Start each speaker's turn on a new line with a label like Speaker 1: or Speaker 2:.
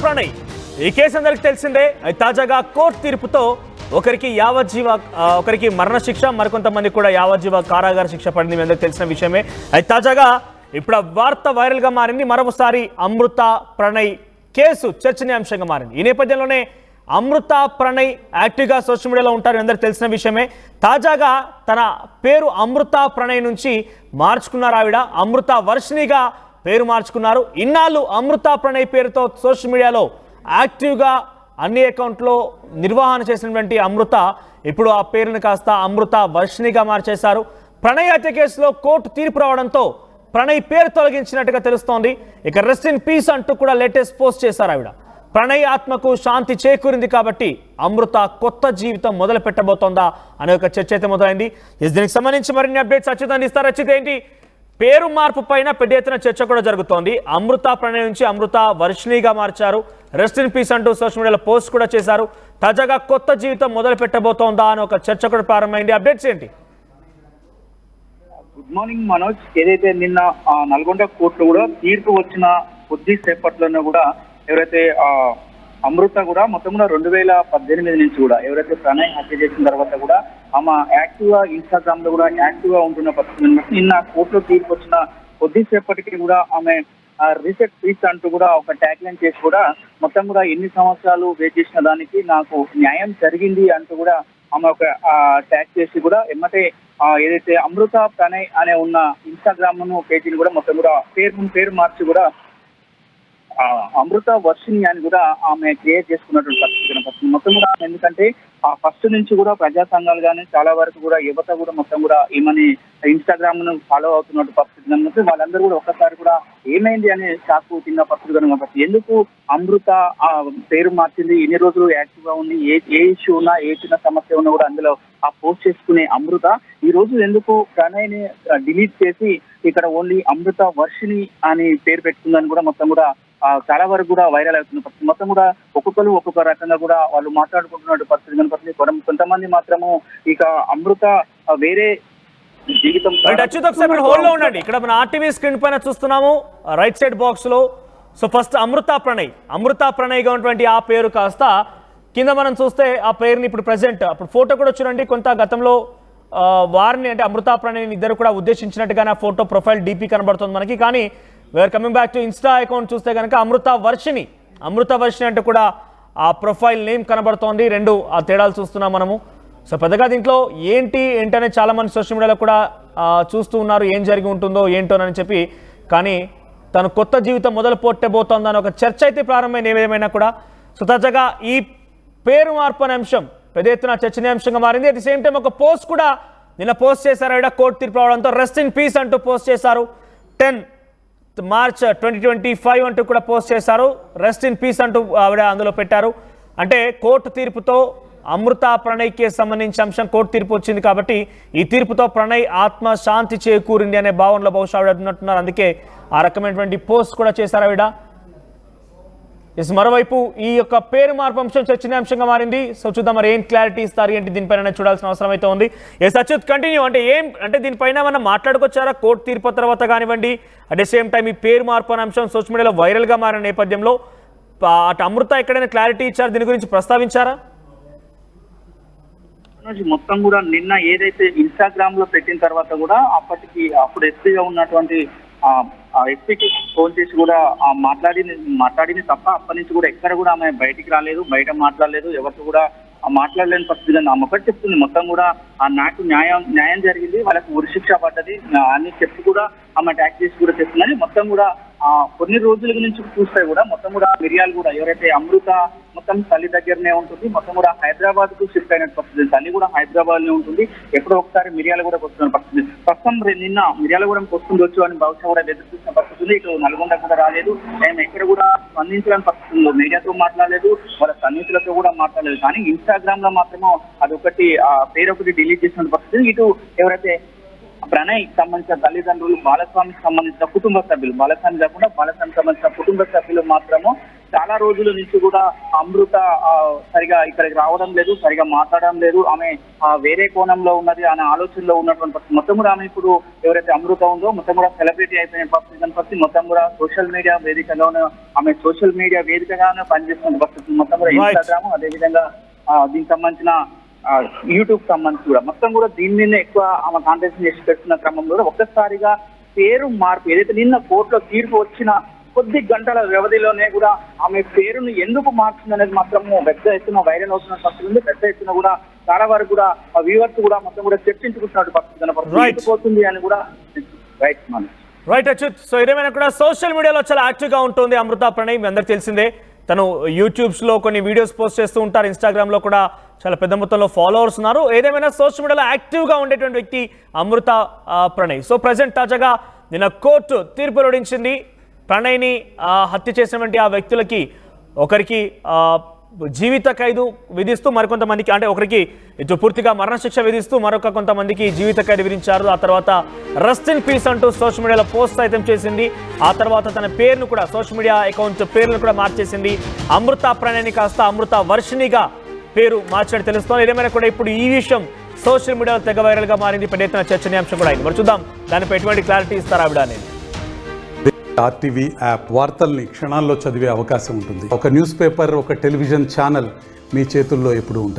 Speaker 1: ప్రణయ్ ఈ కేసు అందరికి తెలిసిందే. తాజాగా కోర్టు తీర్పుతో ఒకరికి యావజ్జీవ ఒకరికి మరణశిక్ష, మరికొంతమంది కూడా యావజ్జీవ కారాగార శిక్ష పడింది. మీ అందరికి తెలిసిన విషయమే. తాజాగా ఇప్పుడు వార్త వైరల్ గా మారింది. మరోసారి అమృత ప్రణయ్ కేసు చర్చనీయాంశంగా మారింది. ఈ నేపథ్యంలోనే అమృత ప్రణయ్ యాక్టివ్గా సోషల్ మీడియాలో ఉంటారు, అందరికి తెలిసిన విషయమే. తాజాగా తన పేరు అమృత ప్రణయ్ నుంచి మార్చుకున్నారు. ఆవిడ అమృత వర్షిణిగా పేరు మార్చుకున్నారు. ఇన్నాళ్ళు అమృత ప్రణయ్ పేరుతో సోషల్ మీడియాలో యాక్టివ్గా అన్ని అకౌంట్లో నిర్వహణ చేసినటువంటి అమృత ఇప్పుడు ఆ పేరును కాస్త అమృత వర్షిణిగా మార్చేశారు. ప్రణయ్ హత్య కేసులో కోర్టు తీర్పు రావడంతో ప్రణయ్ పేరు తొలగించినట్టుగా తెలుస్తోంది. ఇక రెస్ట్ ఇన్ పీస్ అంటూ కూడా లేటెస్ట్ పోస్ట్ చేశారు ఆవిడ. ప్రణయ్ ఆత్మకు శాంతి చేకూరింది కాబట్టి అమృత కొత్త జీవితం మొదలు పెట్టబోతోందా అనే ఒక చర్చ అయితే మొదలైంది. దీనికి సంబంధించి మరిన్ని అప్డేట్స్ అచ్యుత్ అందిస్తారు. అచ్యుత్, ఏంటి పేరు మార్పు పైన పెద్ద ఎత్తున చర్చ కూడా జరుగుతోంది. అమృత ప్రణయ్ నుంచి అమృత వర్షిణిగా మార్చారు. రెస్ట్ ఇన్ పీస్ అంటూ సోషల్ మీడియాలో పోస్ట్ కూడా చేశారు. తాజాగా కొత్త జీవితం మొదలు పెట్టబోతోందా అని ఒక చర్చ కూడా ప్రారంభమైంది. అప్డేట్స్ ఏంటి?
Speaker 2: Good morning Manoj. ఏదైతే నిన్న నల్గొండ కోర్టులో కూడా తీర్పు వచ్చిన కొద్దిసేపట్లోనే కూడా ఎవరైతే అమృత కూడా మొత్తం కూడా 2018 నుంచి కూడా ఎవరైతే ప్రణయ్ హత్య చేసిన తర్వాత కూడా ఆమె యాక్టివ్ గా ఇన్స్టాగ్రామ్ లో కూడా యాక్టివ్ గా ఉంటున్న పరిస్థితి నిన్న కోర్టులో తీర్పు వచ్చిన కొద్దిసేపటికి కూడా ఆమె రీసెట్ పీస్ అంటూ కూడా ఒక ట్యాగ్ లైన్ చేసి కూడా మొత్తం కూడా ఎన్ని సంవత్సరాలు వెయిట్ చేసిన దానికి నాకు న్యాయం జరిగింది అంటూ కూడా ఆమె ఒక ట్యాగ్ చేసి కూడా ఎమ్మటే ఏదైతే అమృత ప్రణయ్ అనే ఉన్న ఇన్స్టాగ్రామ్ పేజీని కూడా మొత్తం కూడా పేరు మార్చి కూడా అమృత వర్షిణి అని కూడా ఆమె క్రియేట్ చేసుకున్నటువంటి పరిస్థితి మొత్తం కూడా. ఎందుకంటే ఫస్ట్ నుంచి కూడా ప్రజా సంఘాలు కానీ చాలా వరకు కూడా యువత కూడా మొత్తం కూడా ఈమెని ఇన్స్టాగ్రామ్ ను ఫాలో అవుతున్న పరిస్థితి కనుక వాళ్ళందరూ కూడా ఒక్కసారి కూడా ఏమైంది అనే షాక్ తిన్న పరిస్థితి కనుక ఎందుకు అమృత పేరు మార్చింది, ఎన్ని రోజులు యాక్టివ్ గా ఉంది, ఏ ఇష్యూ ఉన్నా ఏ చిన్న సమస్య ఉన్నా కూడా అందులో పోస్ట్ చేసుకునే అమృత ఈ రోజు ఎందుకు ప్రణయ్ ని డిలీట్ చేసి ఇక్కడ ఓన్లీ అమృత వర్షిణి అని పేరు పెట్టుకుందని కూడా మొత్తం కూడా చాలా వరకు కూడా వైరల్ అవుతున్న పరిస్థితి. మొత్తం కూడా ఒక్కొక్కరు ఒక్కొక్క రకంగా కూడా వాళ్ళు మాట్లాడుకుంటున్న పరిస్థితి కనుక కొంతమంది మాత్రము ఇక అమృత వేరే జీవితం.
Speaker 1: హోల్డ్ లో ఉండండి. ఇక్కడ మన ఆర్టీవీ స్క్రీన్ పైన చూస్తున్నాము రైట్ సైడ్ బాక్స్ లో. సో ఫస్ట్ అమృత ప్రణయ్ గా ఉన్నటువంటి ఆ పేరు కాస్త కింద మనం చూస్తే ఆ పేరుని ఇప్పుడు ప్రెసెంట్ అప్పుడు ఫోటో కూడా చూడండి. కొంత గతంలో వారిని అంటే అమృత ప్రణయ్ ఇద్దరు కూడా ఉద్దేశించినట్టుగానే ఆ ఫోటో ప్రొఫైల్ డీపీ కనబడుతుంది మనకి. కానీ where coming back to insta account చూస్తే కనుక అమృత వర్షిణి అంటే కూడా ఆ ప్రొఫైల్ నేమ్ కనబడుతోంది. రెండు ఆ తేడాలు చూస్తున్నాం మనము. సో పెద్దగా దీంట్లో ఏంటనే చాలా మంది సోషల్ మీడియాలో కూడా చూస్తూ ఉన్నారు, ఏం జరిగి ఉంటుందో ఏంటోనని చెప్పి. కానీ తను కొత్త జీవితం మొదలు పెట్టబోతోందని ఒక చర్చ అయితే ప్రారంభమైన ఏమైనా కూడా. సో తాజాగా ఈ పేరు మార్పు అనే అంశం పెద్ద ఎత్తున చర్చనీయాంశంగా మారింది. అట్ ది సేమ్ టైం ఒక పోస్ట్ కూడా నిన్న పోస్ట్ చేశారు ఆవిడ. కోర్టు తీర్పు రావడంతో రెస్ట్ ఇన్ పీస్ అంటూ పోస్ట్ చేశారు. 10 మార్చ్ 2025 అంటూ కూడా పోస్ట్ చేశారు. రెస్ట్ ఇన్ పీస్ అంటూ ఆవిడ అందులో పెట్టారు. అంటే కోర్టు తీర్పుతో అమృత ప్రణయ్కి సంబంధించిన అంశం కోర్టు తీర్పు వచ్చింది కాబట్టి ఈ తీర్పుతో ప్రణయ్ ఆత్మ శాంతి చేకూరింది అనే భావనలో బహుశా ఆవిడ ఉన్నట్టున్నారు. అందుకే ఆ రకమైనటువంటి పోస్ట్ కూడా చేశారు ఆవిడ. మరోవైపు ఈ యొక్క పేరు మార్పు అంశం చర్చనీయాంశంగా మారింది. సో చూద్దాం మరి ఏం క్లారిటీ ఇస్తారు ఏంటి దీనిపైన చూడాల్సిన అవసరం అయితే ఉంది. అచ్యుత్ కంటిన్యూ. అంటే దీనిపైన మనం మాట్లాడుకొచ్చారా కోర్టు తీర్పు తర్వాత కానివ్వండి, అట్ ద సేమ్ టైం ఈ పేరు మార్పు అనే అంశం సోషల్ మీడియాలో వైరల్ గా మారిన నేపథ్యంలో అటు అమృత ఎక్కడైనా క్లారిటీ ఇచ్చారు, దీని గురించి ప్రస్తావించారా?
Speaker 2: మొత్తం కూడా నిన్న ఏదైతే ఇన్స్టాగ్రామ్ లో పెట్టిన తర్వాత కూడా అప్పుడు ఎస్పీగా ఉన్నటువంటి ఎస్పీకి ఫోన్ చేసి కూడా మాట్లాడింది తప్ప అప్పటి నుంచి కూడా ఎక్కడ కూడా ఆమె బయటికి రాలేదు, బయట మాట్లాడలేదు, ఎవరితో కూడా మాట్లాడలేని పరిస్థితి. ఆమె ఒకటి చెప్తుంది, మొత్తం కూడా నాకు న్యాయం జరిగింది, వాళ్ళకి ఉరిశిక్ష పడ్డది అని చెప్పి కూడా ఆమె ట్యాక్ చేసి కూడా చెప్తుందని. మొత్తం కూడా కొన్ని రోజుల నుంచి చూస్తే కూడా మొత్తం కూడా మిరియాలు కూడా ఎవరైతే అమృత మొత్తం తల్లి దగ్గరనే ఉంటుంది, మొత్తం కూడా హైదరాబాద్ కు షిఫ్ట్ అయిన పరిస్థితి. తల్లి కూడా హైదరాబాద్ లో ఉంటుంది. ఎప్పుడో ఒకసారి మిరియాల కూడా వస్తున్న పరిస్థితి. ప్రస్తుతం నిన్న మిరియాల కూడా వస్తుండొచ్చు అని బహుశా కూడా ఎదురు చూసిన పరిస్థితి. ఇటు నల్గొండ కూడా రాలేదు, ఆయన ఎక్కడ కూడా స్పందించడానికి పరిస్థితుల్లో మీడియాతో మాట్లాడలేదు, వాళ్ళ సన్నిహితులతో కూడా మాట్లాడలేదు. కానీ ఇన్స్టాగ్రామ్ లో మాత్రమే అదొకటి పేరు ఒకటి డిలీట్ చేసిన పరిస్థితి. ఇటు ఎవరైతే ప్రణయ్ సంబంధించిన తల్లిదండ్రులు, బాలస్వామికి సంబంధించిన కుటుంబ సభ్యులు, బాలస్వామి కాకుండా బాలస్వామికి సంబంధించిన కుటుంబ సభ్యులు మాత్రము చాలా చాలా రోజుల నుంచి కూడా అమృత సరిగా ఇక్కడికి రావడం లేదు, సరిగా మాట్లాడడం లేదు. ఆమె వేరే కోణంలో ఉన్నది అనే ఆలోచనలో ఉన్నటువంటి పరిస్థితి. మొత్తం కూడా ఆమె ఇప్పుడు ఎవరైతే అమృత ఉందో మొత్తం కూడా సెలబ్రిటీ అయిపోయిన పరిస్థితి. మొత్తం కూడా సోషల్ మీడియా వేదికగానే ఆమె సోషల్ మీడియా వేదికగానే పనిచేస్తున్న పరిస్థితి. మొత్తం కూడా ఇన్స్టాగ్రామ్, అదేవిధంగా దీనికి సంబంధించిన యూట్యూబ్ సంబంధించి కూడా మొత్తం కూడా దీని మీద ఎక్కువ ఆమె కాంటెస్ట్ చేసి పెడుతున్న క్రమంలో ఒక్కసారిగా పేరు మార్పు ఏదైతే నిన్న కోర్టులో తీర్పు వచ్చిన కొద్ది గంటల వ్యవధిలోనే కూడా ఆమె పేరును ఎందుకు మార్చింది అనేది మాత్రము పెద్ద ఎత్తున వైరల్ అవుతున్న పరిస్థితి ఉంది. పెద్ద ఎత్తున కూడా చాలా వరకు కూడా వ్యూవర్స్ కూడా మొత్తం కూడా చర్చించుకుంటున్న పరిస్థితి పోతుంది అని కూడా
Speaker 1: రైట్ అచ్యుత్. సో ఇదేమైనా కూడా సోషల్ మీడియాలో చాలా యాక్టివ్గా ఉంటుంది అమృత ప్రణయ్, మీ అందరికి తెలిసిందే. తను యూట్యూబ్స్లో కొన్ని వీడియోస్ పోస్ట్ చేస్తూ ఉంటారు, ఇన్స్టాగ్రామ్లో కూడా చాలా పెద్ద మొత్తంలో ఫాలోవర్స్ ఉన్నారు. ఏదేమైనా సోషల్ మీడియాలో యాక్టివ్గా ఉండేటువంటి వ్యక్తి అమృత ప్రణయ్. సో ప్రజెంట్ తాజాగా నిన్న కోర్టు తీర్పు వెల్లడించింది. ప్రణయ్ని హత్య చేసినటువంటి ఆ వ్యక్తులకి ఒకరికి జీవిత ఖైదు విధిస్తూ మరికొంతమందికి, అంటే ఒకరికి ఇటు పూర్తిగా మరణశిక్ష విధిస్తూ మరొక కొంతమందికి జీవిత ఖైదు విధించారు. ఆ తర్వాత రెస్ట్ ఇన్ పీస్ అంటూ సోషల్ మీడియాలో పోస్ట్ అయితే చేసింది. ఆ తర్వాత తన పేరును కూడా సోషల్ మీడియా అకౌంట్ పేరును కూడా మార్చేసింది. అమృత ప్రణయ్ని కాస్త అమృత వర్షిణిగా పేరు మార్చినట్టు తెలుస్తోంది. ఏదేమైనా కూడా ఇప్పుడు ఈ విషయం సోషల్ మీడియాలో తెగ వైరల్గా మారింది. పెద్ద ఎత్తున చర్చనీయాంశం కూడా అయింది. మరి చూద్దాం దానిపై ఎటువంటి క్లారిటీ ఇస్తారా ఆవిడ అనేది.
Speaker 3: ఆర్టీవీ యాప్ వార్తల్ని క్షణాల్లో చదివే అవకాశం ఉంటుంది. ఒక న్యూస్ పేపర్, ఒక టెలివిజన్ ఛానల్ మీ చేతుల్లో ఎప్పుడూ ఉంటాయి.